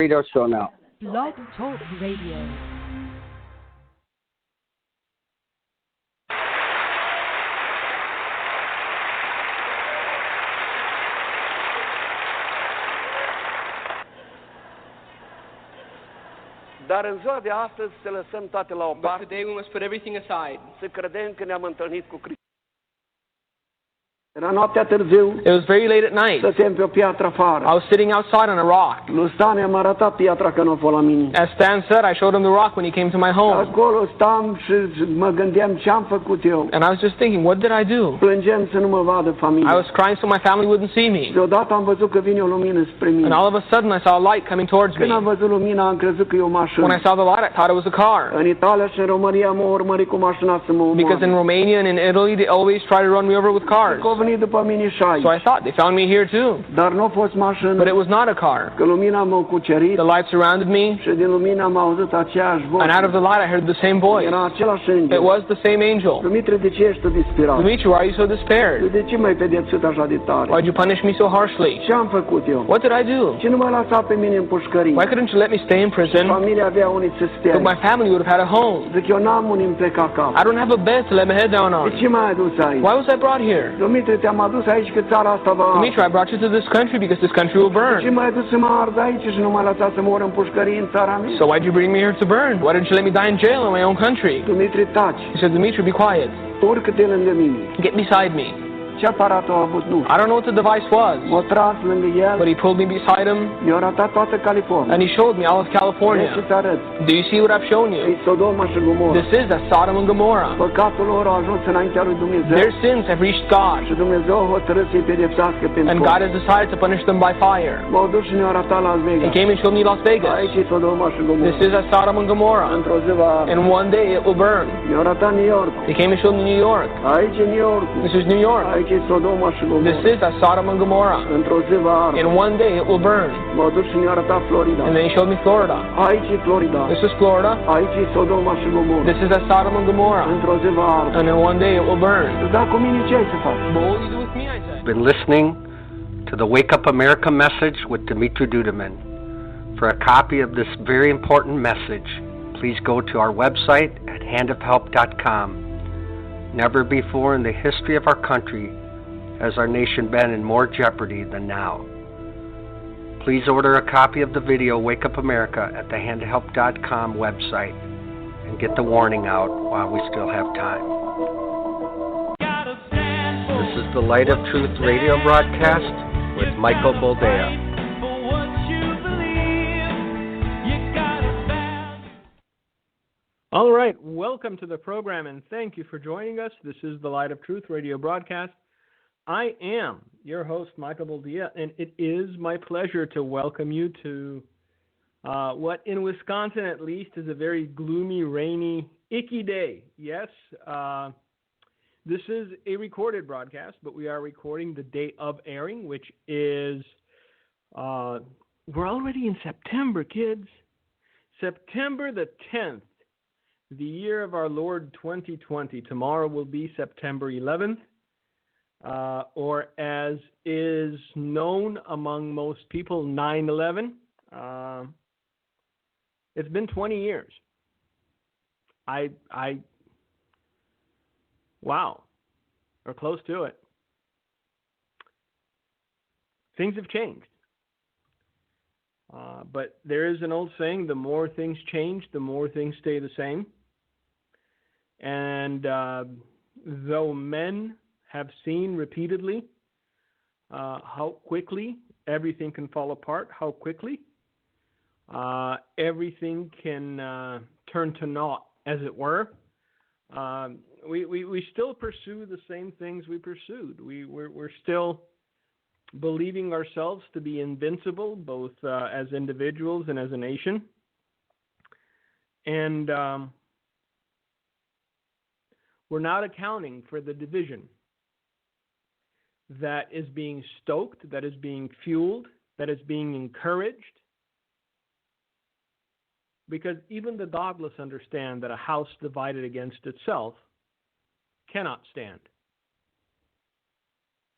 Radio show now. Blog Talk Radio. Dar în ziua de astăzi să lăsăm toate la o But parte, today we must put everything aside. să credem că ne-am întâlnit cu Hristos. Era noaptea târziu, It was very late at night. stăteam pe o piatră afară. I was sitting outside on a rock. Lui Stan i-am arătat piatra că nu a fost la mine. As Stan said, I showed him the rock when he came to my home. Acolo stam și mă gândeam ce-am făcut eu. And I was just thinking, what did I do? Plângeam să nu mă vadă I familia. was crying so my family wouldn't see me. Deodată am văzut că vine o lumină spre And mine. all of a sudden I saw a light coming towards me. Când am văzut lumina, am crezut că e o mașină. When I saw the light, I thought it was a car. În Italia și în România m-au urmărit cu mașina să mă Because in omoare. Romania and in Italy, they always try to run me over with cars. Că au venit după mine și aici. So I thought they found me here too. Dar nu a fost mașină. But it was not a car. Că lumina m-a cucerit The light surrounded me, și din lumină am auzit aceeași voce. and out of the light I heard the same voice. Era același It înger. was the same angel. Dumitru, de ce ești tu disperat? Dimitri, why are you so Tu despaired? de ce m-ai pedepsit așa de tare? Why'd you punish me so harshly? Ce am făcut eu? What did I do? Ce nu m-ai lăsat pe mine în pușcărie? Why couldn't you let me stay in prison? Familia avea unii să stea. But my family would have had a home. Zic, eu n-am unii îmi pleca cap. I don't have a bed to let my head down De on. ce m-ai adus aici? Why was I brought here? Dumitru, te-am adus aici că țara asta va... Dimitri, I brought you to this country because this country will Ce burn. m-ai adus să mă ard aici și nu m-ai lăsat să mor în pușcărie în țara mea? So why'd you bring me here to burn? Why didn't you let me die in jail in my own country? Dumitru, taci. He said, Dimitri, be quiet. Urcă-te lângă mine. Get beside me. Ce aparat a avut? Nu. I don't know what the device was, M-a tras lângă el, but he pulled me beside him mi-a arătat toată California. and he showed me all of Vrei California. să-ți arăt. Do you see what I've shown E you? Sodoma și Gomorra. This is a Sodom and Gomorrah. Păcatul lor a ajuns înaintea lui Dumnezeu Their sins have reached God, și Dumnezeu a hotărât să-i pedepsească and pentru God has decided to punish them by fire. M-au dus și ne-au arătat Las He Vegas. came and showed me Las Vegas. Aici e Sodoma și This Gomorra. is a Sodom and Gomorrah. Într-o zi va arde. And one day it will burn. Mi-au arătat New York. He came and showed me New York. Aici e New York. This is New York. Aici e Sodoma și This Gomorra. is a Sodom and Gomorrah. Într-o zi va arde. And one day it will burn. M-au dus și ne-au arătat Florida. And then he showed me Florida. Aici e Florida. This is Florida. Aici e Sodoma și Gomorra. This is a Sodom and Gomorrah. Într-o zi va arde. And then one day it will burn. Da, cu mine ce ai să faci? But what will you do with me, I said? Been listening to the Wake Up America message with Dimitri Duduman. For a copy of this very important message, please go to our website at handofhelp.com. Never before in the history of our country has our nation been in more jeopardy than now. Please order a copy of the video Wake Up America at the handofhelp.com website and get the warning out while we still have time. This is the Light of Truth radio broadcast with Michael Boldea. All right, welcome to the program and thank you for joining us. This is the Light of Truth radio broadcast. I am your host, Michael Boldea, and it is my pleasure to welcome you to what in Wisconsin at least is a very gloomy, rainy, icky day. Yes, this is a recorded broadcast, but we are recording the date of airing, which is, we're already in September, kids. September the 10th. The year of our Lord 2020. Tomorrow will be September 11th, or as is known among most people, 9/11. It's been 20 years. Wow, or close to it. Things have changed. But there is an old saying, the more things change, the more things stay the same. And though men have seen repeatedly how quickly everything can fall apart, how quickly everything can turn to naught, as it were, we still pursue the same things we pursued. We're still believing ourselves to be invincible, both as individuals and as a nation. And we're not accounting for the division that is being stoked, that is being fueled, that is being encouraged. Because even the godless understand that a house divided against itself cannot stand.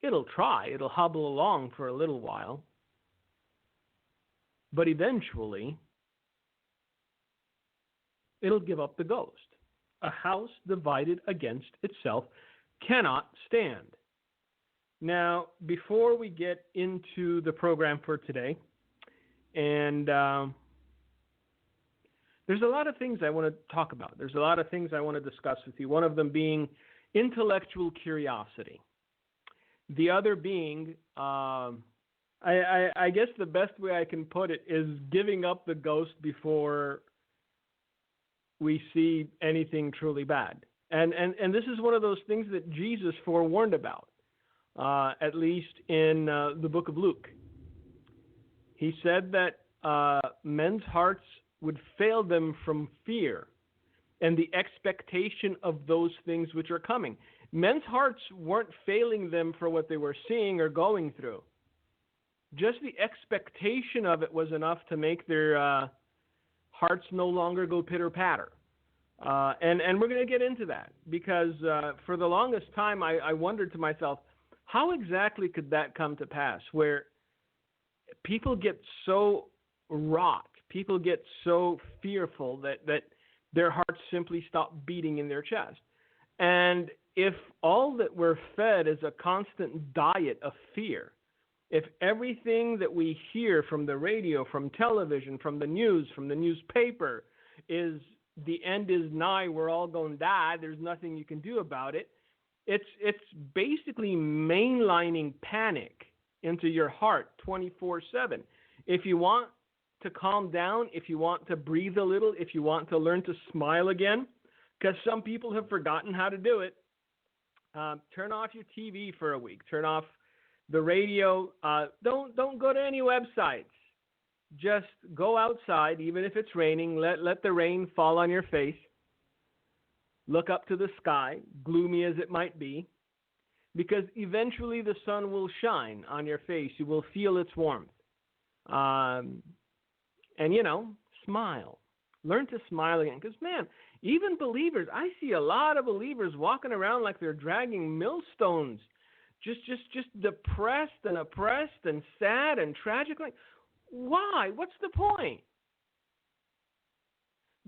It'll try, it'll hobble along for a little while. but eventually it'll give up the ghost. A house divided against itself cannot stand. Now, before we get into the program for today, and there's a lot of things I want to talk about. There's a lot of things I want to discuss with you. One of them being intellectual curiosity. The other being, I guess the best way I can put it is giving up the ghost before we see anything truly bad. And this is one of those things that Jesus forewarned about, at least in the book of Luke. He said that men's hearts would fail them from fear and the expectation of those things which are coming. Men's hearts weren't failing them for what they were seeing or going through. Just the expectation of it was enough to make their hearts no longer go pitter-patter. And we're going to get into that because for the longest time I wondered to myself, how exactly could that come to pass where people get so wrought, people get so fearful that their hearts simply stop beating in their chest. And if all that we're fed is a constant diet of fear, if everything that we hear from the radio, from television, from the news, from the newspaper is the end is nigh, we're all going to die, there's nothing you can do about it, it's basically mainlining panic into your heart 24/7. If you want to calm down, if you want to breathe a little, if you want to learn to smile again, because some people have forgotten how to do it, turn off your TV for a week. Turn off the radio. Don't go to any websites. Just go outside, even if it's raining. Let the rain fall on your face. Look up to the sky, gloomy as it might be, because eventually the sun will shine on your face. You will feel its warmth. And, smile. Learn to smile again. Because, man, even believers, I see a lot of believers walking around like they're dragging millstones, just depressed and oppressed and sad and tragic. Like, why? What's the point?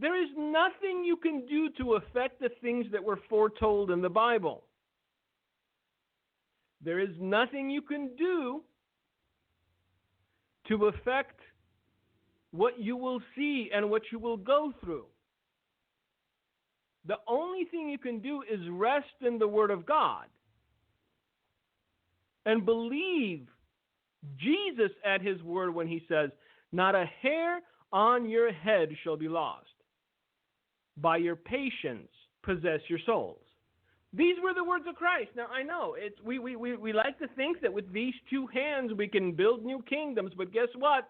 There is nothing you can do to affect the things that were foretold in the Bible. There is nothing you can do to affect what you will see and what you will go through. The only thing you can do is rest in the Word of God and believe Jesus at His word when He says, not a hair on your head shall be lost. By your patience possess your souls. These were the words of Christ. Now, I know we like to think that with these two hands we can build new kingdoms, but guess what?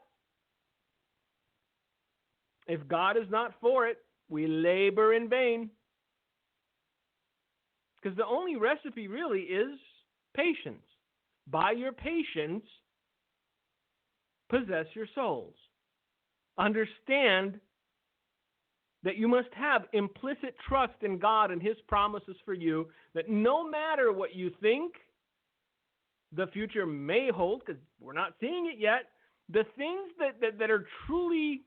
If God is not for it, we labor in vain. Because the only recipe really is patience. By your patience, possess your souls. Understand that you must have implicit trust in God and His promises for you, that no matter what you think the future may hold, because we're not seeing it yet, the things that are truly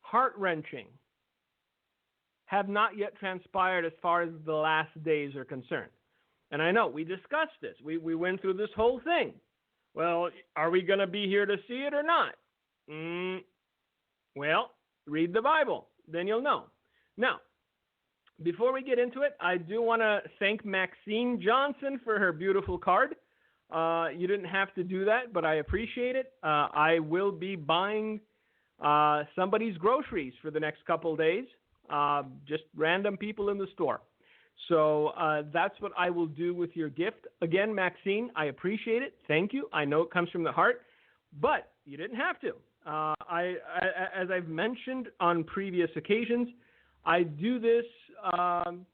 heart-wrenching have not yet transpired as far as the last days are concerned. And I know, we discussed this. We went through this whole thing. Well, are we going to be here to see it or not? Well, read the Bible. Then you'll know. Now, before we get into it, I do want to thank Maxine Johnson for her beautiful card. You didn't have to do that, but I appreciate it. I will be buying somebody's groceries for the next couple of days, just random people in the store. So that's what I will do with your gift. Again, Maxine, I appreciate it. Thank you. I know it comes from the heart, but you didn't have to. As I've mentioned on previous occasions, I do this of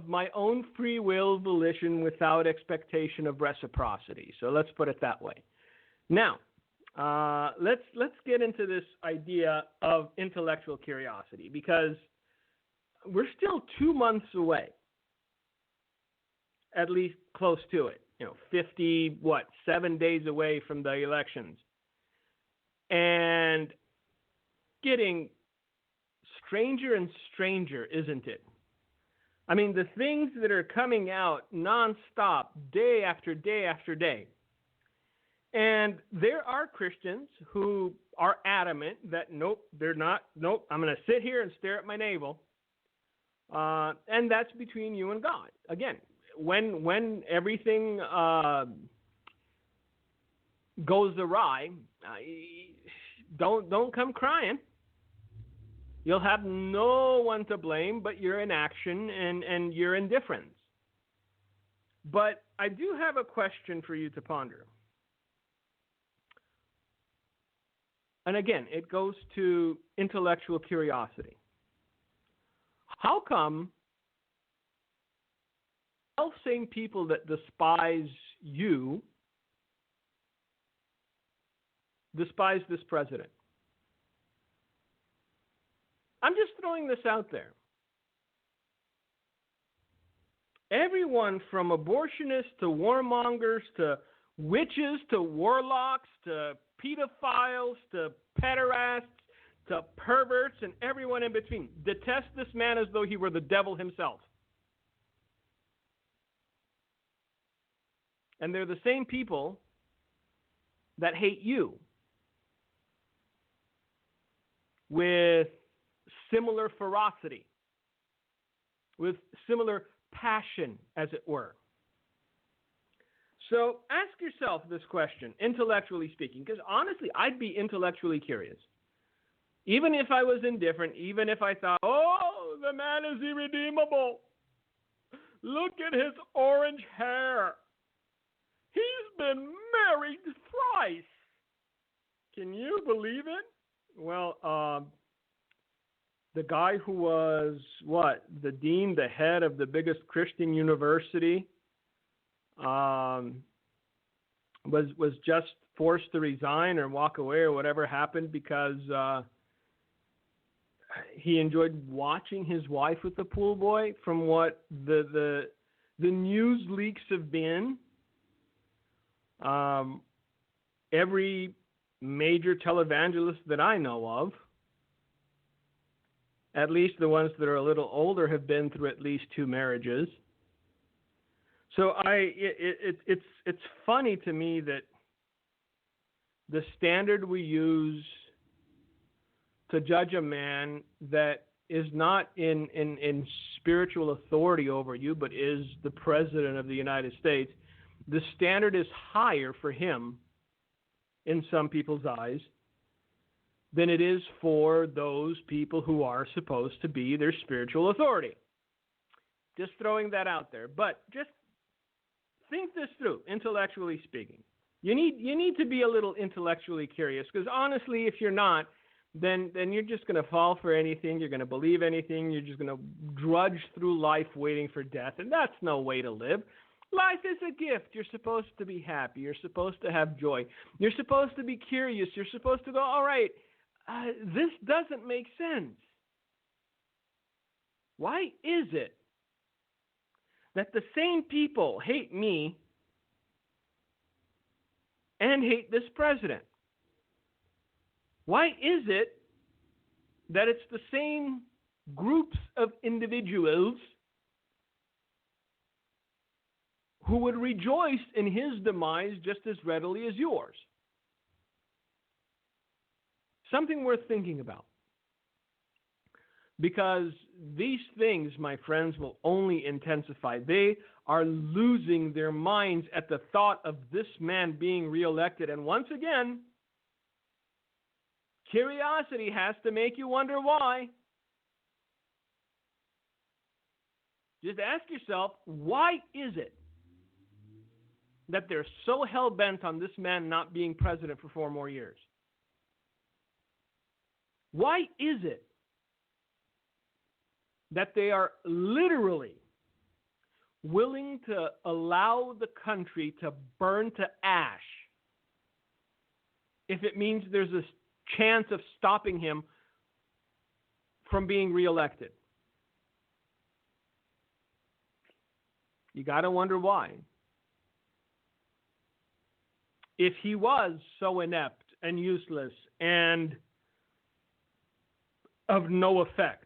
my own free will volition without expectation of reciprocity. So let's put it that way. Now, let's get into this idea of intellectual curiosity, because we're still 2 months away, at least close to it, 7 days away from the elections. And getting stranger and stranger, isn't it? I mean, the things that are coming out nonstop, day after day after day. And there are Christians who are adamant that, nope, they're not, nope, I'm going to sit here and stare at my navel. And that's between you and God. Again, when everything goes awry, don't come crying. You'll have no one to blame but your inaction and your indifference. But I do have a question for you to ponder. And again, it goes to intellectual curiosity. How come self-same people that despise you despise this president? I'm just throwing this out there. Everyone from abortionists to warmongers to witches to warlocks to pedophiles to pederasts to perverts and everyone in between detest this man as though he were the devil himself. And they're the same people that hate you with similar ferocity, with similar passion, as it were. So ask yourself this question, intellectually speaking, because honestly, I'd be intellectually curious. Even if I was indifferent, even if I thought, oh, the man is irredeemable. Look at his orange hair. He's been married thrice. Can you believe it? Well, the guy who was, the dean, the head of the biggest Christian university, was just forced to resign or walk away or whatever happened because he enjoyed watching his wife with the pool boy. From what the news leaks have been, every major televangelist that I know of, at least the ones that are a little older, have been through at least 2 marriages. So it's funny to me that the standard we use to judge a man that is not in spiritual authority over you, but is the president of the United States, the standard is higher for him in some people's eyes than it is for those people who are supposed to be their spiritual authority. Just throwing that out there. But just think this through, intellectually speaking. You need to be a little intellectually curious, because honestly, if you're not, then you're just going to fall for anything. You're going to believe anything. You're just going to drudge through life waiting for death, and that's no way to live. Life is a gift. You're supposed to be happy. You're supposed to have joy. You're supposed to be curious. You're supposed to go, all right, this doesn't make sense. Why is it that the same people hate me and hate this president? Why is it that it's the same groups of individuals who would rejoice in his demise just as readily as yours? Something worth thinking about. Because these things, my friends, will only intensify. They are losing their minds at the thought of this man being reelected. And once again, curiosity has to make you wonder why. Just ask yourself, why is it that they're so hell-bent on this man not being president for 4 more years? Why is it that they are literally willing to allow the country to burn to ash if it means there's a chance of stopping him from being reelected? You got to wonder why. if he was so inept and useless and of no effect?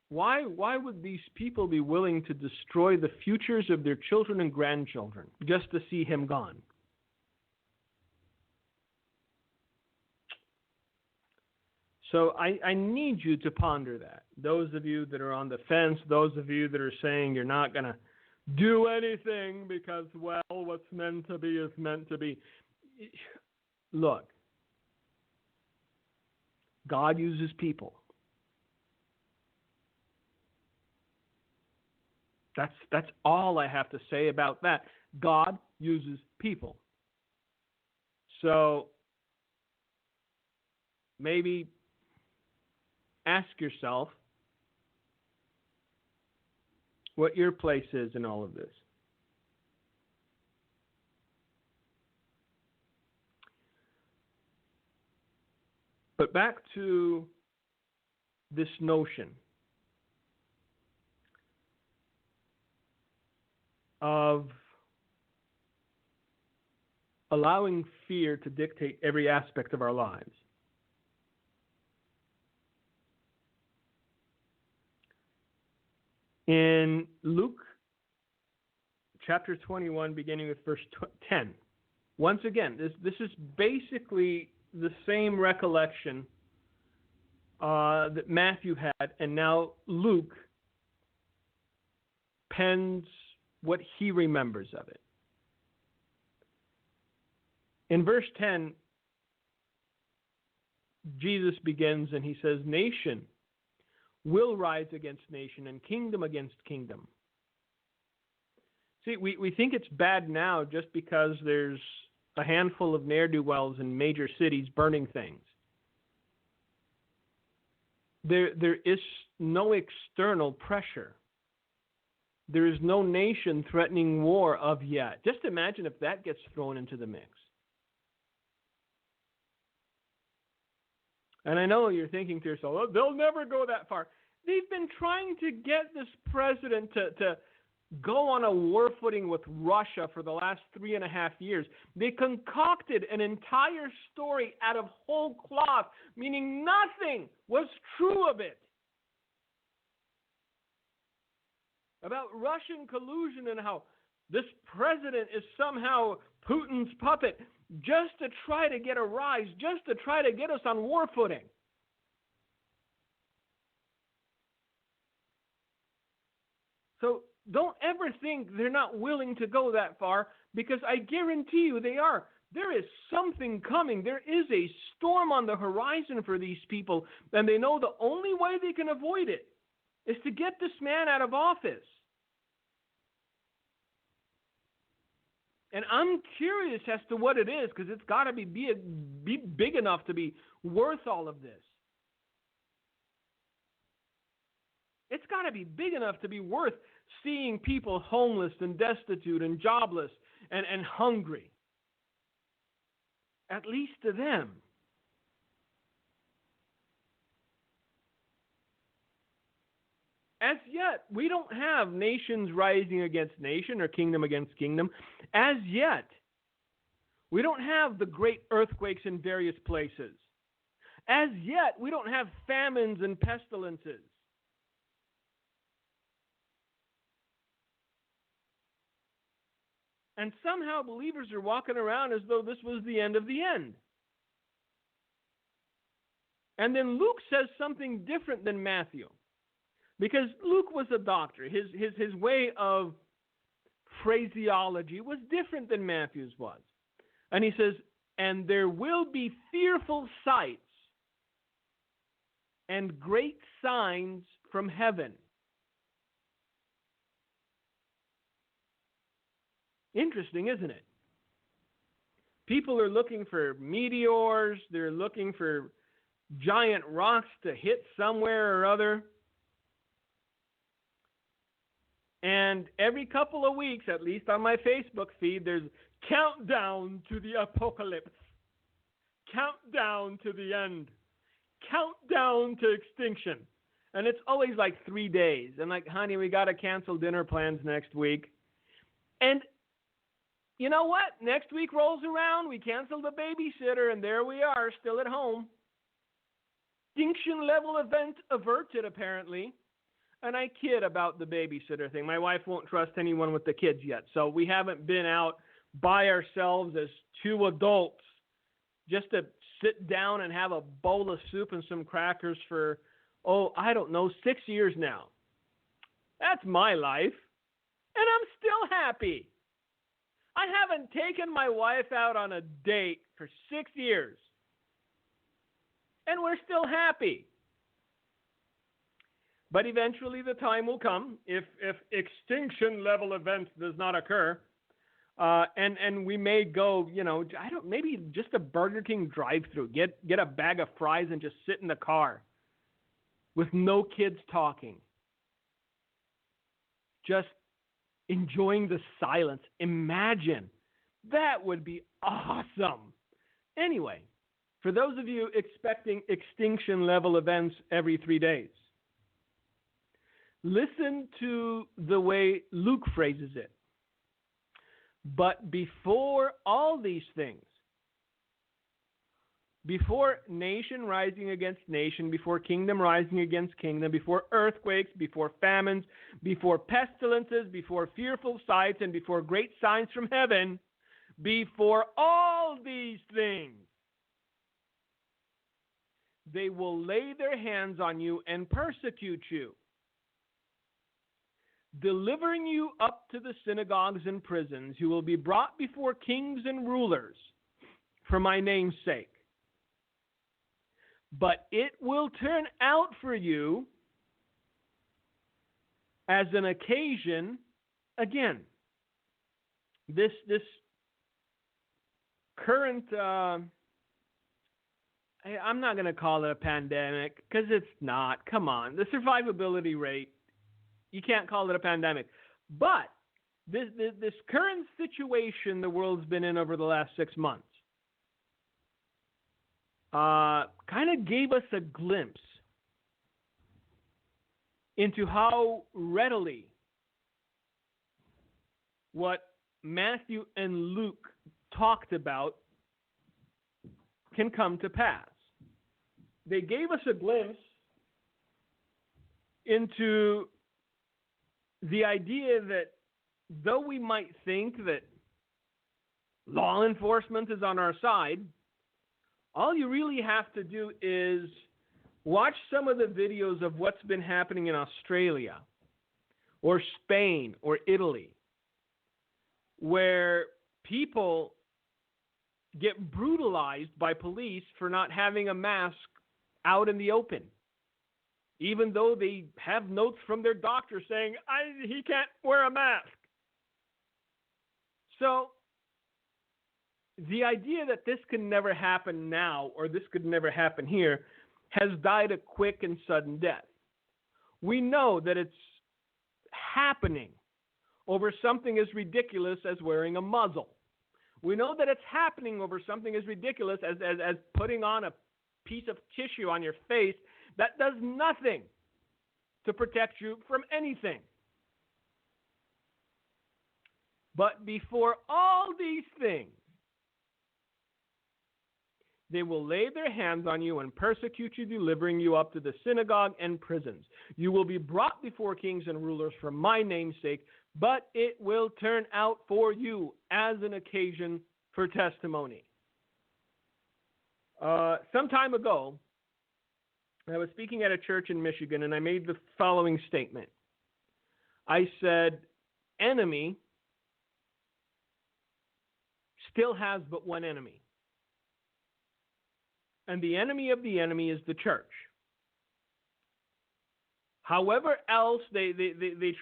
Why would these people be willing to destroy the futures of their children and grandchildren just to see him gone? So I need you to ponder that. Those of you that are on the fence, those of you that are saying you're not going to do anything because, well, what's meant to be is meant to be. Look, God uses people. That's all I have to say about that. God uses people. So maybe ask yourself what your place is in all of this. But back to this notion of allowing fear to dictate every aspect of our lives. In Luke chapter 21, beginning with verse 10, once again, this is basically the same recollection that Matthew had, and now Luke pens what he remembers of it. In verse 10, Jesus begins and he says, "Nation will rise against nation and kingdom against kingdom." See, we think it's bad now just because there's a handful of ne'er-do-wells in major cities burning things. There is no external pressure. There is no nation threatening war of yet. Just imagine if that gets thrown into the mix. And I know you're thinking to yourself, oh, they'll never go that far. They've been trying to get this president to go on a war footing with Russia for the last 3.5 years. They concocted an entire story out of whole cloth, meaning nothing was true of it, about Russian collusion and how this president is somehow Putin's puppet, just to try to get a rise, just to try to get us on war footing. So don't ever think they're not willing to go that far, because I guarantee you they are. There is something coming. There is a storm on the horizon for these people, and they know the only way they can avoid it is to get this man out of office. And I'm curious as to what it is, because it's got to be big enough to be worth all of this. It's got to be big enough to be worth seeing people homeless and destitute and jobless and hungry. At least to them. As yet, we don't have nations rising against nation or kingdom against kingdom. As yet, we don't have the great earthquakes in various places. As yet, we don't have famines and pestilences. And somehow believers are walking around as though this was the end of the end. And then Luke says something different than Matthew. Because Luke was a doctor. His way of phraseology was different than Matthew's was. And he says, and there will be fearful sights and great signs from heaven. Interesting, isn't it? People are looking for meteors. They're looking for giant rocks to hit somewhere or other. And every couple of weeks, at least on my Facebook feed, there's countdown to the apocalypse. Countdown to the end. Countdown to extinction. And it's always like 3 days. And like, honey, we got to cancel dinner plans next week. And you know what? Next week rolls around, we cancel the babysitter, and there we are, still at home. Extinction level event averted, apparently. And I kid about the babysitter thing. My wife won't trust anyone with the kids yet, so we haven't been out by ourselves as two adults just to sit down and have a bowl of soup and some crackers for, 6 years now. That's my life, and I'm still happy. I haven't taken my wife out on a date for 6 years, and we're still happy. But eventually the time will come, if extinction level event does not occur, and we may go, maybe just a Burger King drive-through, get a bag of fries and just sit in the car with no kids talking, just enjoying the silence. Imagine. That would be awesome. Anyway, for those of you expecting extinction level events every 3 days, listen to the way Luke phrases it. But before all these things, before nation rising against nation, before kingdom rising against kingdom, before earthquakes, before famines, before pestilences, before fearful sights, and before great signs from heaven, before all these things, they will lay their hands on you and persecute you, delivering you up to the synagogues and prisons. You will be brought before kings and rulers for my name's sake. But it will turn out for you as an occasion, again, this current, I'm not going to call it a pandemic because it's not. Come on. The survivability rate, you can't call it a pandemic. But this current situation the world's been in over the last 6 months kind of gave us a glimpse into how readily what Matthew and Luke talked about can come to pass. They gave us a glimpse into the idea that though we might think that law enforcement is on our side, all you really have to do is watch some of the videos of what's been happening in Australia or Spain or Italy, where people get brutalized by police for not having a mask out in the open, even though they have notes from their doctor saying, he can't wear a mask. So the idea that this can never happen now or this could never happen here has died a quick and sudden death. We know that it's happening over something as ridiculous as wearing a muzzle. We know that it's happening over something as ridiculous as putting on a piece of tissue on your face that does nothing to protect you from anything. But before all these things, they will lay their hands on you and persecute you, delivering you up to the synagogue and prisons. You will be brought before kings and rulers for my name's sake, but it will turn out for you as an occasion for testimony. Some time ago, I was speaking at a church in Michigan, and I made the following statement. I said, enemy still has but one enemy. And the enemy of the enemy is the church. However else they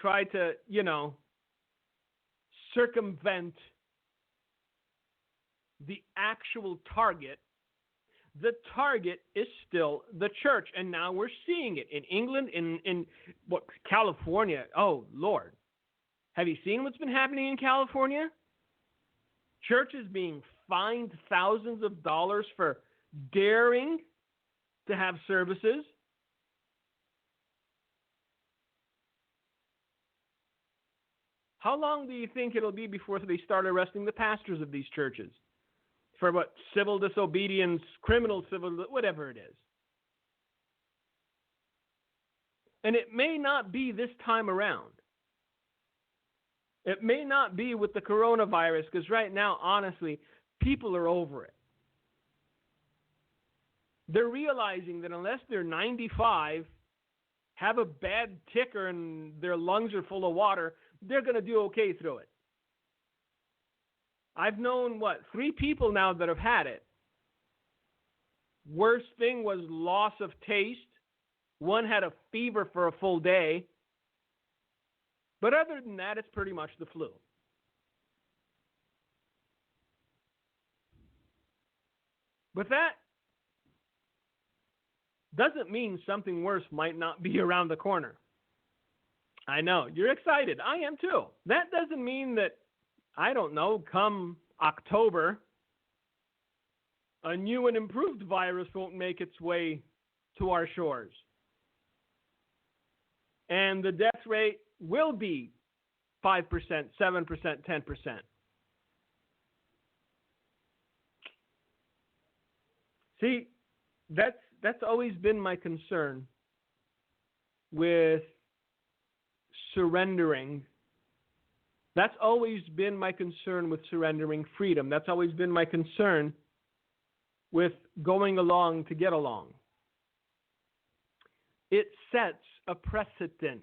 try to, circumvent the actual target, the target is still the church. And now we're seeing it in England, in California. Oh, Lord. Have you seen what's been happening in California? Churches being fined thousands of dollars for daring to have services. How long do you think it'll be before they start arresting the pastors of these churches for what? Civil disobedience, criminal civil, whatever it is. And it may not be this time around. It may not be with the coronavirus, because right now, honestly, people are over it. They're realizing that unless they're 95, have a bad ticker, and their lungs are full of water, they're going to do okay through it. I've known, 3 people now that have had it. Worst thing was loss of taste. One had a fever for a full day. But other than that, it's pretty much the flu. But that doesn't mean something worse might not be around the corner. I know, you're excited. I am too. That doesn't mean that, I don't know, come October, a new and improved virus won't make its way to our shores. And the death rate will be 5%, 7%, 10%. See, that's always been my concern with surrendering. That's always been my concern with surrendering freedom. That's always been my concern with going along to get along. It sets a precedent.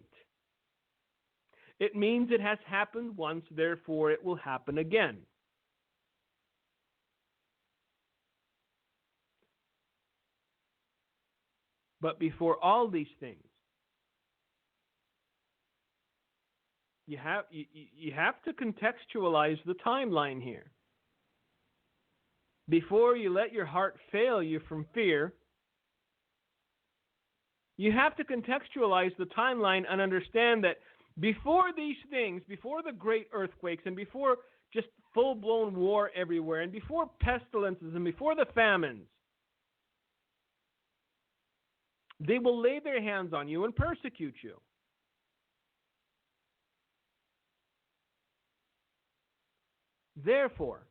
It means it has happened once, therefore it will happen again. But before all these things, you have to contextualize the timeline here. Before you let your heart fail you from fear, you have to contextualize the timeline and understand that before these things, before the great earthquakes, and before just full-blown war everywhere, and before pestilences, and before the famines, they will lay their hands on you and persecute you. Therefore,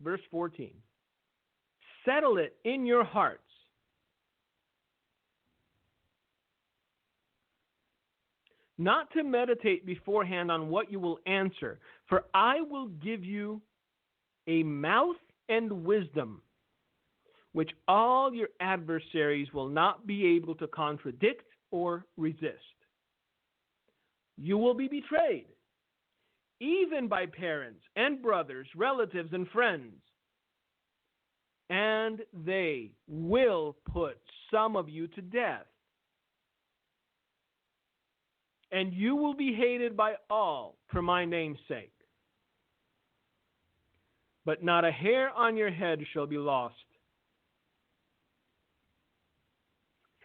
verse 14, settle it in your hearts not to meditate beforehand on what you will answer, for I will give you a mouth and wisdom, which all your adversaries will not be able to contradict or resist. You will be betrayed, even by parents and brothers, relatives and friends, and they will put some of you to death. And you will be hated by all for my name's sake. But not a hair on your head shall be lost.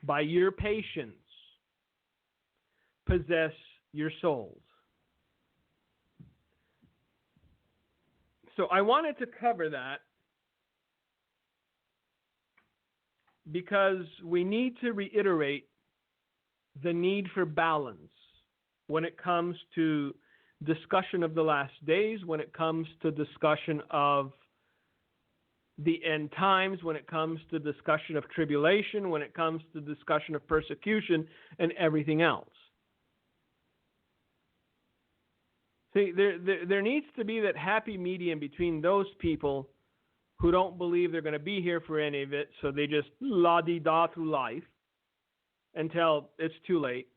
By your patience, possess your souls. So I wanted to cover that because we need to reiterate the need for balance when it comes to discussion of the last days, when it comes to discussion of the end times, when it comes to discussion of tribulation, when it comes to discussion of persecution and everything else. See, there needs to be that happy medium between those people who don't believe they're going to be here for any of it, so they just la-di-da through life until it's too late.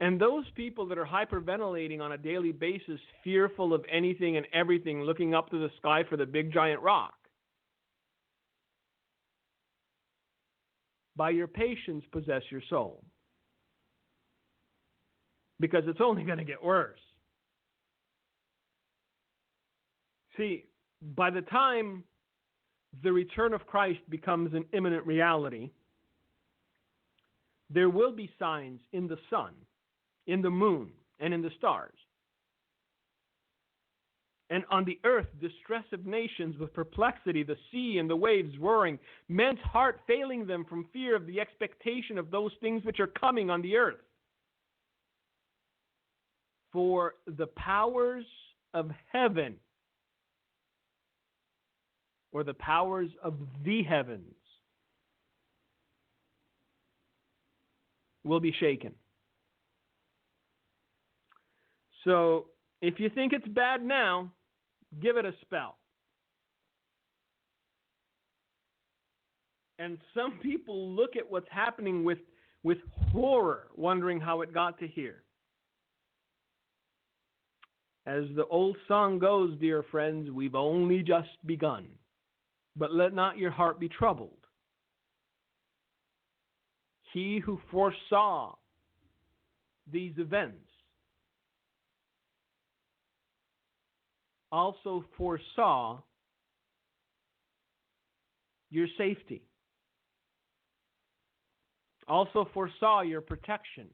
And those people that are hyperventilating on a daily basis, fearful of anything and everything, looking up to the sky for the big giant rock. By your patience, possess your soul. Because it's only going to get worse. See, by the time the return of Christ becomes an imminent reality, there will be signs in the sun, in the moon, and in the stars. And on the earth, distress of nations with perplexity, the sea and the waves roaring, men's heart failing them from fear of the expectation of those things which are coming on the earth. for the powers of heaven, or the powers of the heavens, will be shaken. So, if you think it's bad now, give it a spell. And some people look at what's happening with horror, wondering how it got to here. As the old song goes, dear friends, we've only just begun. But let not your heart be troubled. He who foresaw these events also foresaw your safety, also foresaw your protection,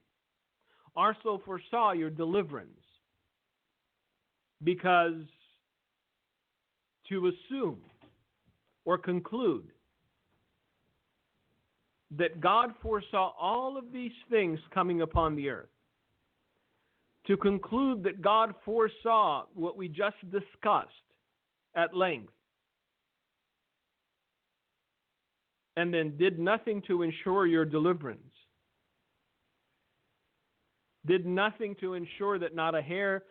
also foresaw your deliverance. Because to assume or conclude that God foresaw all of these things coming upon the earth, to conclude that God foresaw what we just discussed at length, and then did nothing to ensure your deliverance, did nothing to ensure that not a hair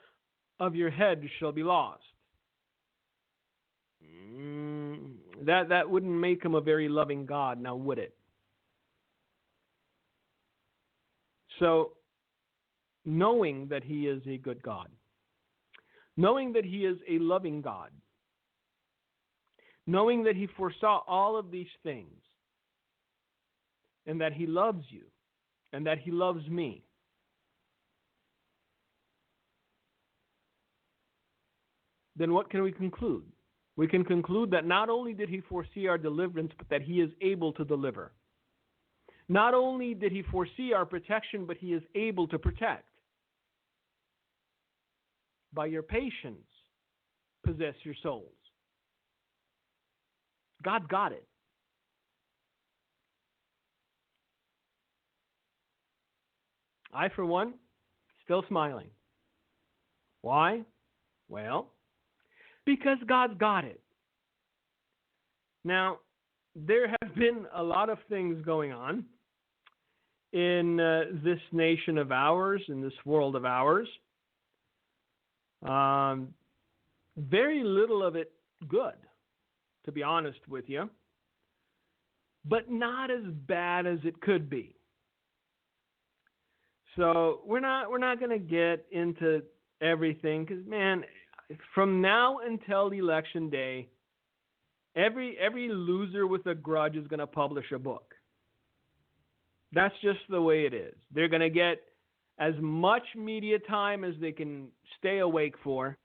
of your head shall be lost. That wouldn't make him a very loving God, now would it? So, knowing that he is a good God, knowing that he is a loving God, knowing that he foresaw all of these things, and that he loves you, and that he loves me, then what can we conclude? We can conclude that not only did he foresee our deliverance, but that he is able to deliver. Not only did he foresee our protection, but he is able to protect. By your patience, possess your souls. God got it. I, for one, still smiling. Why? Well, because God's got it. Now, there have been a lot of things going on in this nation of ours, in this world of ours. Very little of it good, to be honest with you, but not as bad as it could be. So we're not going to get into everything because, man, from now until election day, every loser with a grudge is going to publish a book. That's just the way it is. They're going to get as much media time as they can stay awake for,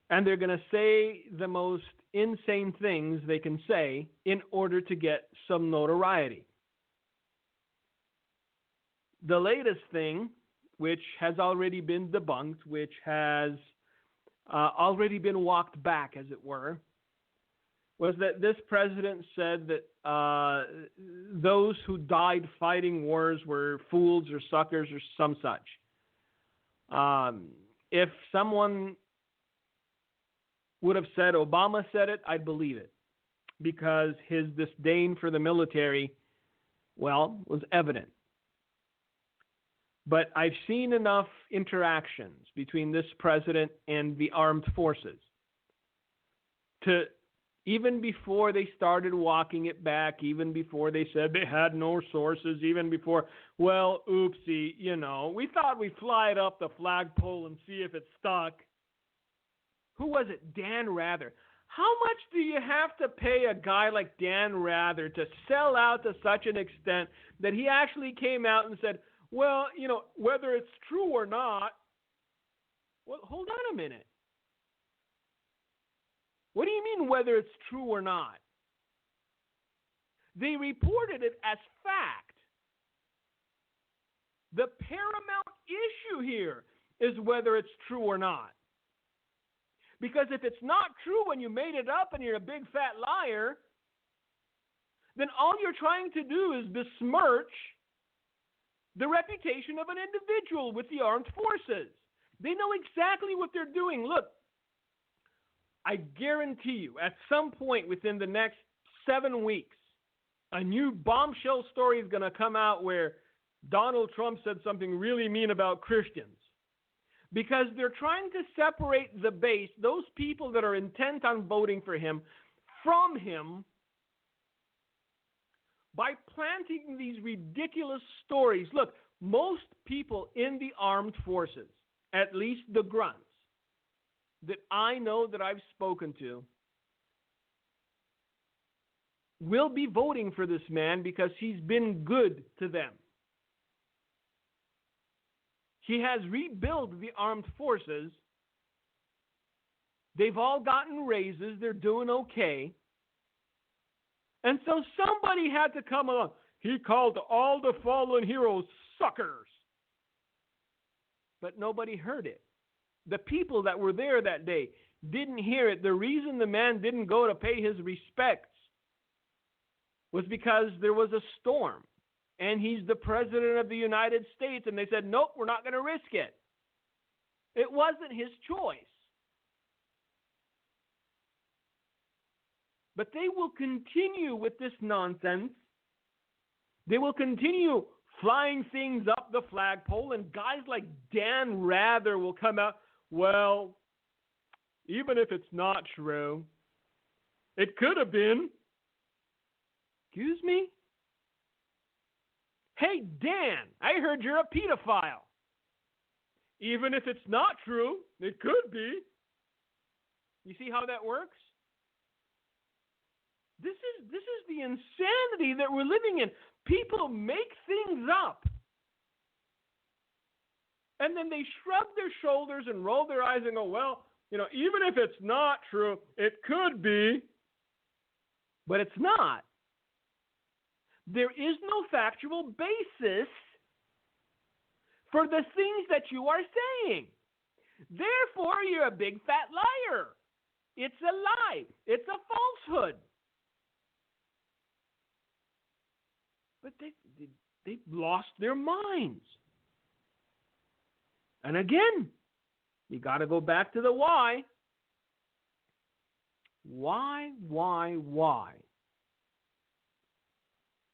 and they're going to say the most insane things they can say in order to get some notoriety. The latest thing, which has already been debunked, which has already been walked back, as it were, was that this president said that those who died fighting wars were fools or suckers or some such. If someone would have said Obama said it, I'd believe it, because his disdain for the military, well, was evident. But I've seen enough interactions between this president and the armed forces to, even before they started walking it back, even before they said they had no sources, even before, well, oopsie, we thought we'd fly it up the flagpole and see if it stuck. Who was it? Dan Rather. How much do you have to pay a guy like Dan Rather to sell out to such an extent that he actually came out and said, well, whether it's true or not, well, hold on a minute. What do you mean whether it's true or not? They reported it as fact. The paramount issue here is whether it's true or not. Because if it's not true and you made it up and you're a big fat liar, then all you're trying to do is besmirch the reputation of an individual with the armed forces. They know exactly what they're doing. Look, I guarantee you, at some point within the next 7 weeks, a new bombshell story is going to come out where Donald Trump said something really mean about Christians. Because they're trying to separate the base, those people that are intent on voting for him, from him by planting these ridiculous stories. Look, most people in the armed forces, at least the grunts, that I know that I've spoken to, will be voting for this man because he's been good to them. He has rebuilt the armed forces. They've all gotten raises. They're doing okay. And so somebody had to come along. He called all the fallen heroes suckers. But nobody heard it. The people that were there that day didn't hear it. The reason the man didn't go to pay his respects was because there was a storm. And he's the president of the United States. And they said, nope, we're not going to risk it. It wasn't his choice. But they will continue with this nonsense. They will continue flying things up the flagpole. And guys like Dan Rather will come out, well, even if it's not true, it could have been. Excuse me? Hey, Dan, I heard you're a pedophile. Even if it's not true, it could be. You see how that works? This is the insanity that we're living in. People make things up. And then they shrug their shoulders and roll their eyes and go, well, even if it's not true, it could be. But it's not. There is no factual basis for the things that you are saying. Therefore, you're a big fat liar. It's a lie. It's a falsehood. But they've lost their minds. And again, you got to go back to the why. Why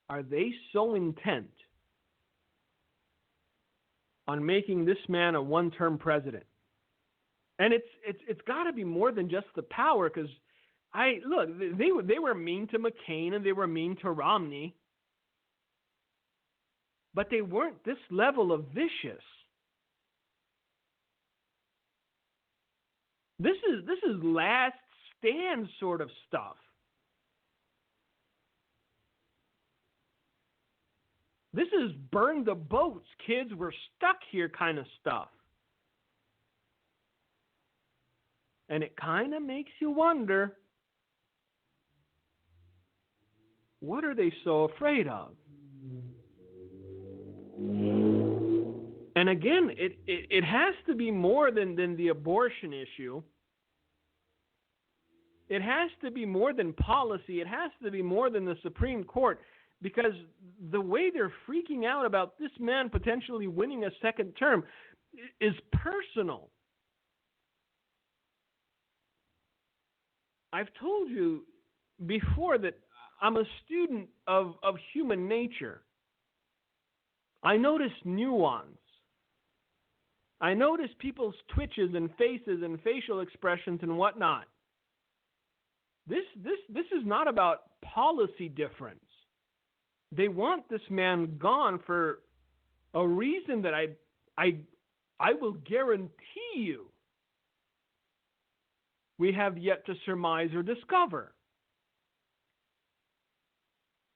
are they so intent on making this man a one-term president? And it's got to be more than just the power, because they were mean to McCain and they were mean to Romney, but they weren't this level of vicious. This is last stand sort of stuff. This is burn the boats, kids, we're stuck here kind of stuff. And it kind of makes you wonder, what are they so afraid of? And again, it has to be more than the abortion issue. It has to be more than policy. It has to be more than the Supreme Court. Because the way they're freaking out about this man potentially winning a second term is personal. I've told you before that I'm a student of human nature. I notice nuance. I notice people's twitches and faces and facial expressions and whatnot. This is not about policy difference. They want this man gone for a reason that I will guarantee you we have yet to surmise or discover.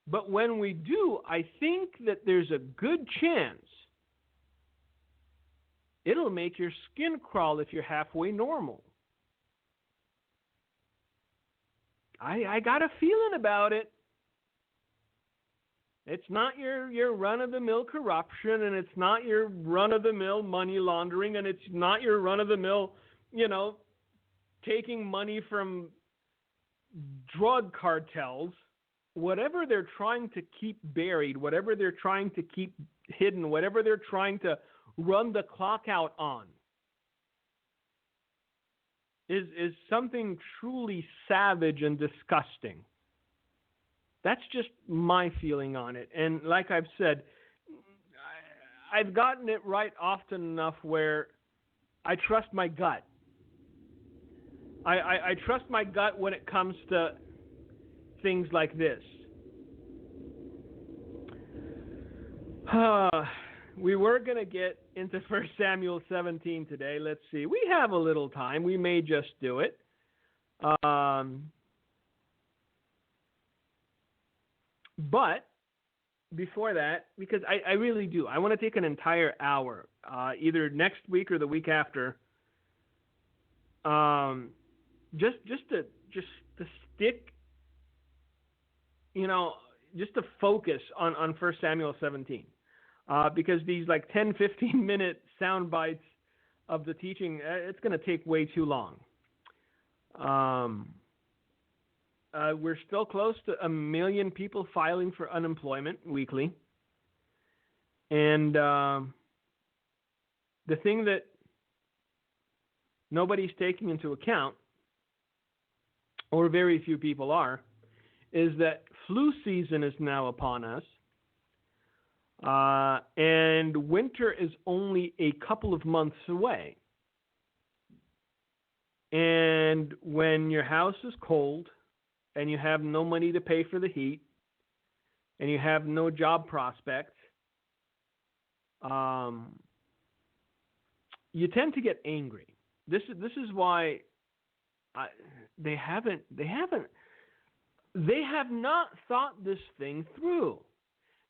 But when we do, I think that there's a good chance it'll make your skin crawl if you're halfway normal. I got a feeling about it. It's not your run-of-the-mill corruption, and it's not your run-of-the-mill money laundering, and it's not your run-of-the-mill, taking money from drug cartels. Whatever they're trying to keep buried, whatever they're trying to keep hidden, whatever they're trying to run the clock out on, is something truly savage and disgusting. That's just my feeling on it. And like I've said, I've gotten it right often enough where I trust my gut. I trust my gut when it comes to things like this. We were going to get into 1 Samuel 17 today. Let's see. We have a little time. We may just do it. But before that, because I really do, I want to take an entire hour, either next week or the week after, just to stick, just to focus on 1 Samuel 17. Because these like 10, 15-minute sound bites of the teaching, it's going to take way too long. We're still close to 1 million people filing for unemployment weekly. And the thing that nobody's taking into account, or very few people are, is that flu season is now upon us. And winter is only a couple of months away. And when your house is cold and you have no money to pay for the heat and you have no job prospects, you tend to get angry. This is why they have not thought this thing through.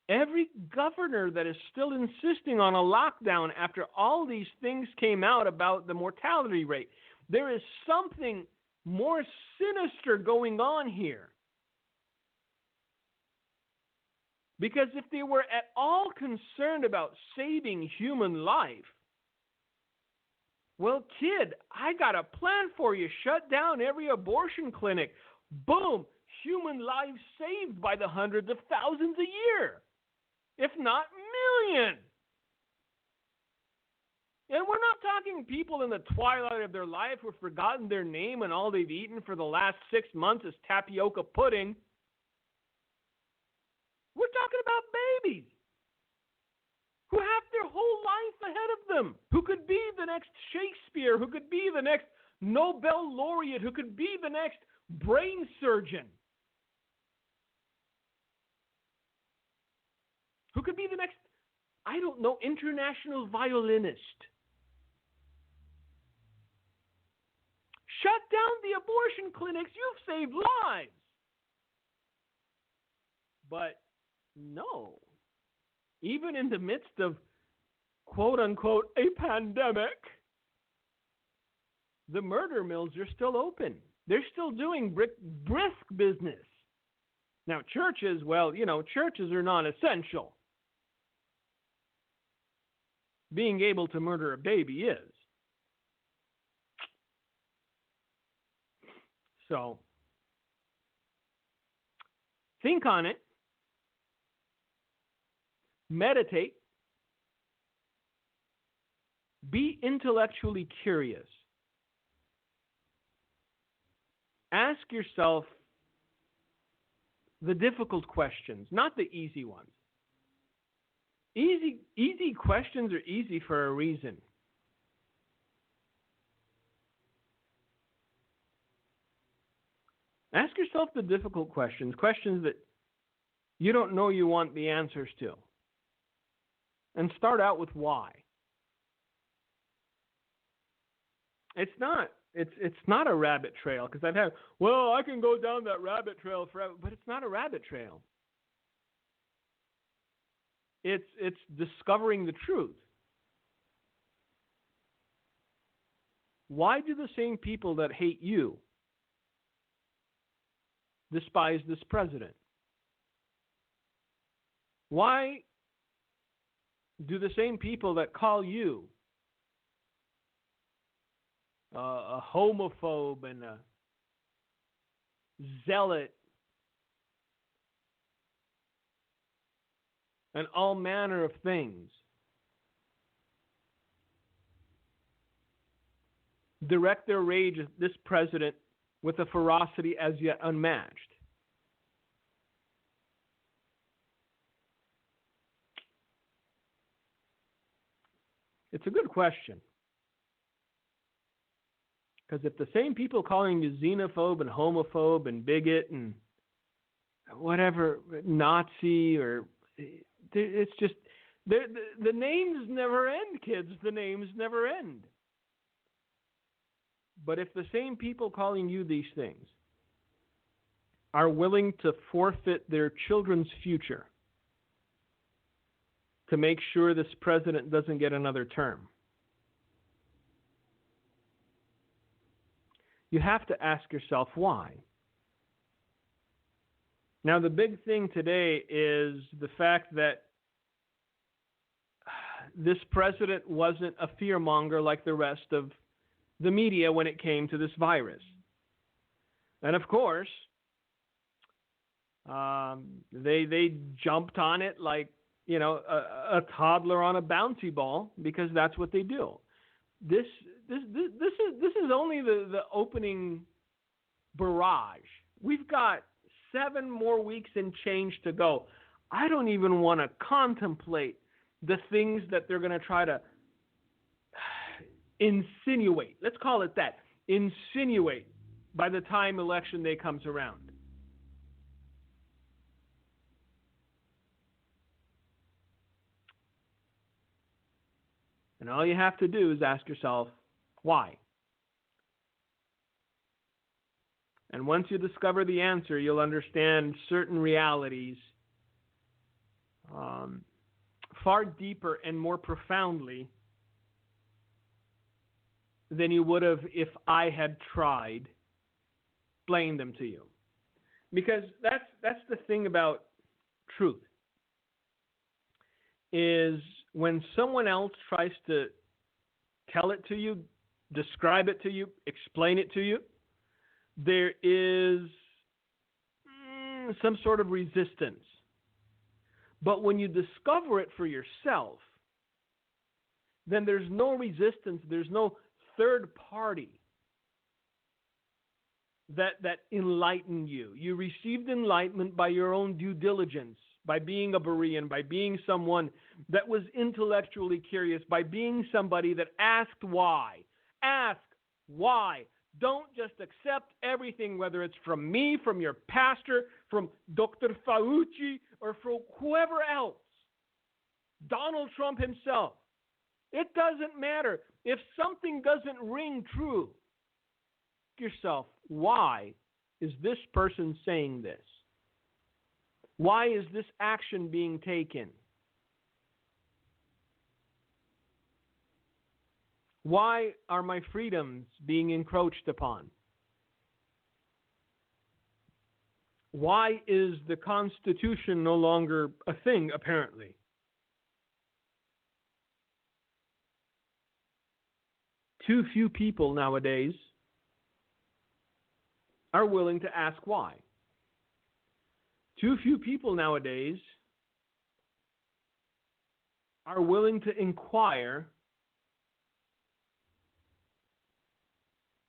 Every governor that is still insisting on a lockdown after all these things came out about the mortality rate, there is something more sinister going on here. Because if they were at all concerned about saving human life, well, kid, I got a plan for you. Shut down every abortion clinic. Boom, human lives saved by the hundreds of thousands a year, if not million. And we're not talking people in the twilight of their life who've forgotten their name and all they've eaten for the last 6 months is tapioca pudding. We're talking about babies who have their whole life ahead of them, who could be the next Shakespeare, who could be the next Nobel laureate, who could be the next brain surgeon, who could be the next, I don't know, international violinist. Shut down the abortion clinics. You've saved lives. But no, even in the midst of, quote unquote, a pandemic, the murder mills are still open. They're still doing brisk business. Now, churches, well, churches are non-essential. Being able to murder a baby is. So, think on it. Meditate. Be intellectually curious. Ask yourself the difficult questions, not the easy ones. Easy questions are easy for a reason. Ask yourself the difficult questions that you don't know you want the answers to. And start out with why. It's not a rabbit trail, because I can go down that rabbit trail forever, but it's not a rabbit trail. It's discovering the truth. Why do the same people that hate you despise this president? Why do the same people that call you a homophobe and a zealot and all manner of things, direct their rage at this president with a ferocity as yet unmatched? It's a good question. Because if the same people calling you xenophobe and homophobe and bigot and whatever, Nazi, or it's just, the names never end, kids. The names never end. But if the same people calling you these things are willing to forfeit their children's future to make sure this president doesn't get another term, you have to ask yourself why. Now, the big thing today is the fact that this president wasn't a fearmonger like the rest of the media when it came to this virus. And of course, they jumped on it like, a toddler on a bouncy ball, because that's what they do. This is only the opening barrage. We've got 7 more weeks and change to go. I don't even want to contemplate the things that they're going to try to insinuate. Let's call it that. Insinuate by the time election day comes around. And all you have to do is ask yourself, why? And once you discover the answer, you'll understand certain realities far deeper and more profoundly than you would have if I had tried explain them to you. Because that's the thing about truth, is when someone else tries to tell it to you, describe it to you, explain it to you, there is some sort of resistance. But when you discover it for yourself, then there's no resistance, there's no third party that enlightened you. You received enlightenment by your own due diligence, by being a Berean, by being someone that was intellectually curious, by being somebody that asked why. Ask why. Don't just accept everything, whether it's from me, from your pastor, from Dr. Fauci, or from whoever else. Donald Trump himself. It doesn't matter. If something doesn't ring true, ask yourself, why is this person saying this? Why is this action being taken? Why are my freedoms being encroached upon? Why is the Constitution no longer a thing, apparently? Too few people nowadays are willing to ask why. Too few people nowadays are willing to inquire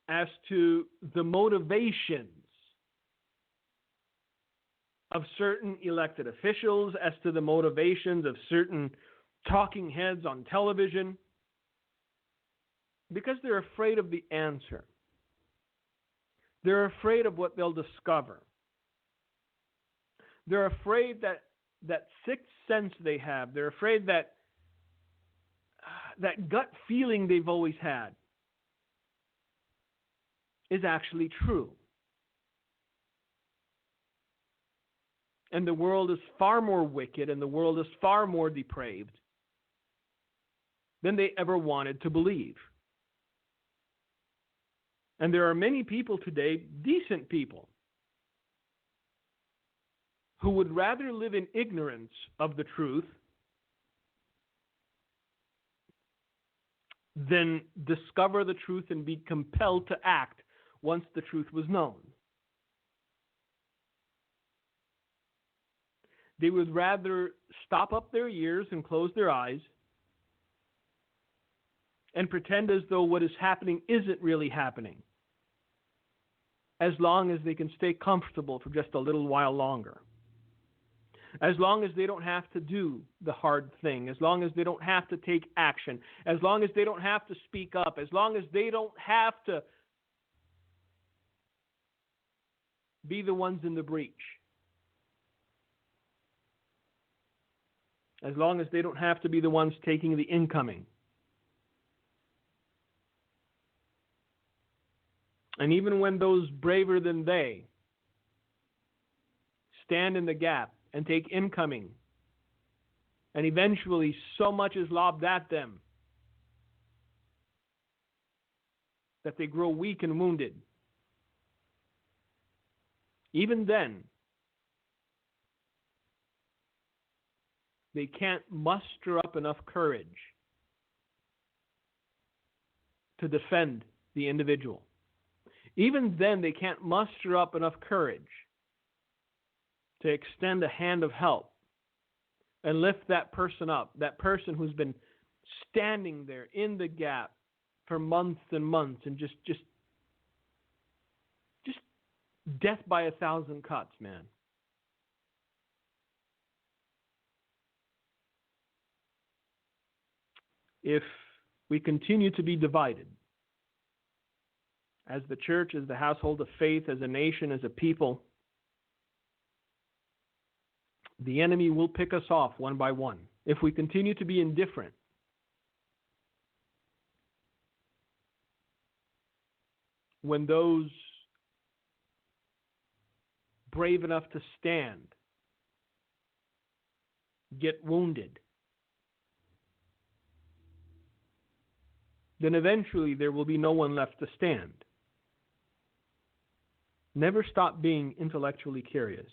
as to the motivations of certain elected officials, as to the motivations of certain talking heads on television, because they're afraid of the answer. They're afraid of what they'll discover. They're afraid that sixth sense they have. They're afraid that gut feeling they've always had is actually true. And the world is far more wicked and the world is far more depraved than they ever wanted to believe. And there are many people today, decent people, who would rather live in ignorance of the truth than discover the truth and be compelled to act once the truth was known. They would rather stop up their ears and close their eyes and pretend as though what is happening isn't really happening, as long as they can stay comfortable for just a little while longer. As long as they don't have to do the hard thing, as long as they don't have to take action, as long as they don't have to speak up, as long as they don't have to be the ones in the breach, as long as they don't have to be the ones taking the incoming. And even when those braver than they stand in the gap and take incoming, and eventually so much is lobbed at them that they grow weak and wounded, even then, they can't muster up enough courage to defend the individual. Even then, they can't muster up enough courage to extend a hand of help and lift that person up, that person who's been standing there in the gap for months and months and just death by 1,000 cuts, man. If we continue to be divided as the church, as the household of faith, as a nation, as a people, the enemy will pick us off one by one. If we continue to be indifferent, when those brave enough to stand get wounded, then eventually there will be no one left to stand. Never stop being intellectually curious.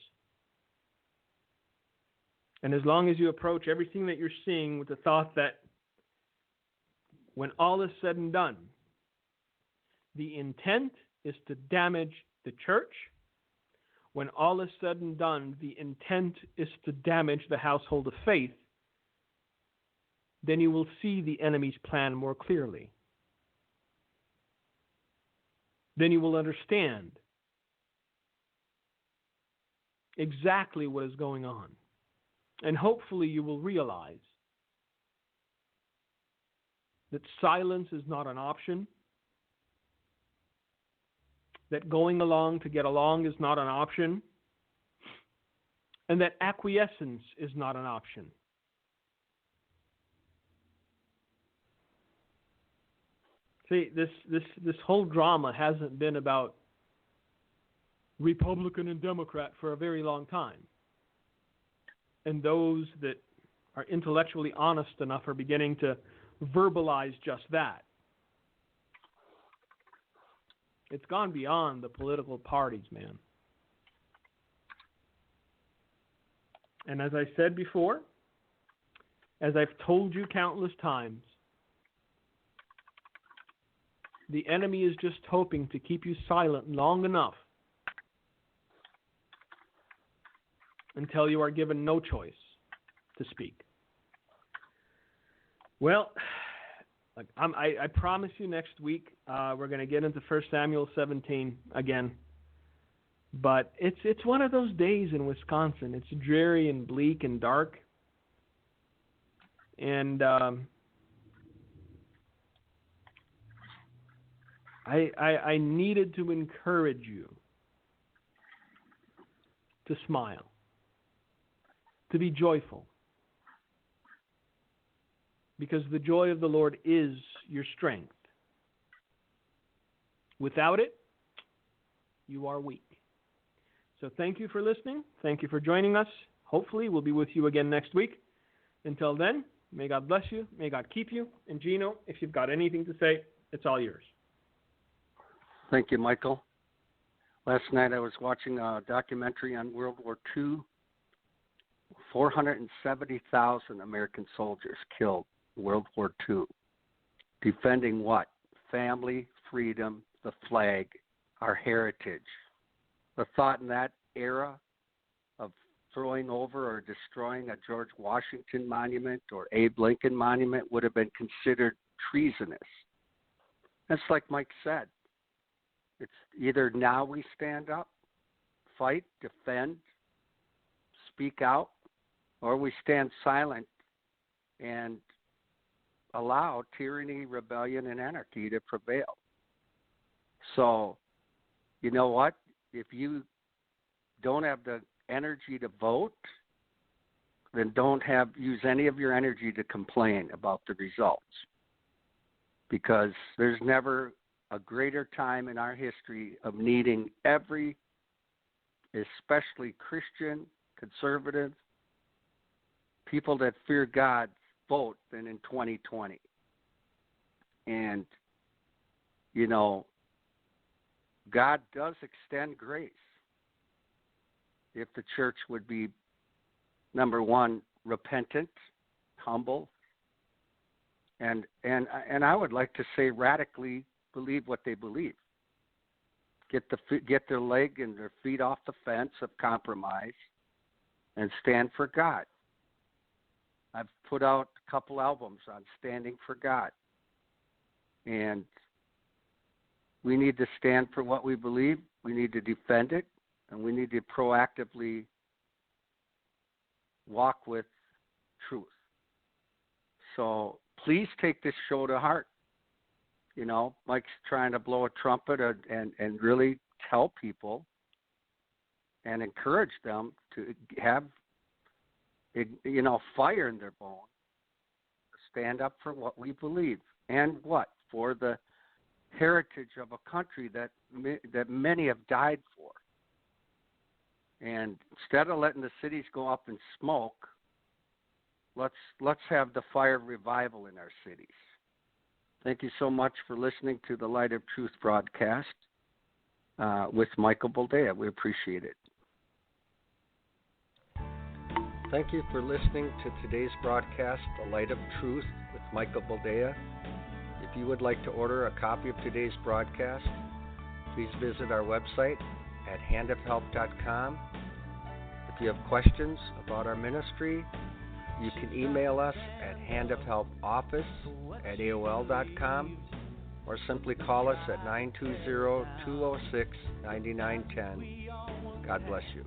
And as long as you approach everything that you're seeing with the thought that when all is said and done, the intent is to damage the church, when all is said and done, the intent is to damage the household of faith, then you will see the enemy's plan more clearly. Then you will understand exactly what is going on. And hopefully you will realize that silence is not an option, that going along to get along is not an option, and that acquiescence is not an option. See, this whole drama hasn't been about Republican and Democrat for a very long time. And those that are intellectually honest enough are beginning to verbalize just that. It's gone beyond the political parties, man. And as I said before, as I've told you countless times, the enemy is just hoping to keep you silent long enough until you are given no choice to speak. Well, I promise you next week we're going to get into 1 Samuel 17 again. But it's one of those days in Wisconsin. It's dreary and bleak and dark. And I needed to encourage you to smile, to be joyful, because the joy of the Lord is your strength. Without it, you are weak. So thank you for listening. Thank you for joining us. Hopefully we'll be with you again next week. Until then, may God bless you. May God keep you. And Gino, if you've got anything to say, it's all yours. Thank you, Michael. Last night I was watching a documentary on World War II. 470,000 American soldiers killed in World War II. Defending what? Family, freedom, the flag, our heritage. The thought in that era of throwing over or destroying a George Washington monument or Abe Lincoln monument would have been considered treasonous. That's like Mike said. It's either now we stand up, fight, defend, speak out, or we stand silent and allow tyranny, rebellion, and anarchy to prevail. So, you know what? If you don't have the energy to vote, then don't use any of your energy to complain about the results. Because there's never a greater time in our history of needing every, especially Christian, conservative, people that fear God, vote than in 2020. And, you know, God does extend grace if the church would be, number one, repentant, humble, and I would like to say radically believe what they believe. Get their leg and their feet off the fence of compromise and stand for God. I've put out a couple albums on standing for God. And we need to stand for what we believe. We need to defend it. And we need to proactively walk with truth. So please take this show to heart. You know, Mike's trying to blow a trumpet and really tell people and encourage them to have, you know, fire in their bone, stand up for what we believe and what? For the heritage of a country that many have died for. And instead of letting the cities go up in smoke, let's have the fire of revival in our cities. Thank you so much for listening to the Light of Truth broadcast with Michael Boldea. We appreciate it. Thank you for listening to today's broadcast, The Light of Truth with Michael Boldea. If you would like to order a copy of today's broadcast, please visit our website at handofhelp.com. If you have questions about our ministry, you can email us at handofhelpoffice@aol.com or simply call us at 920-206-9910. God bless you.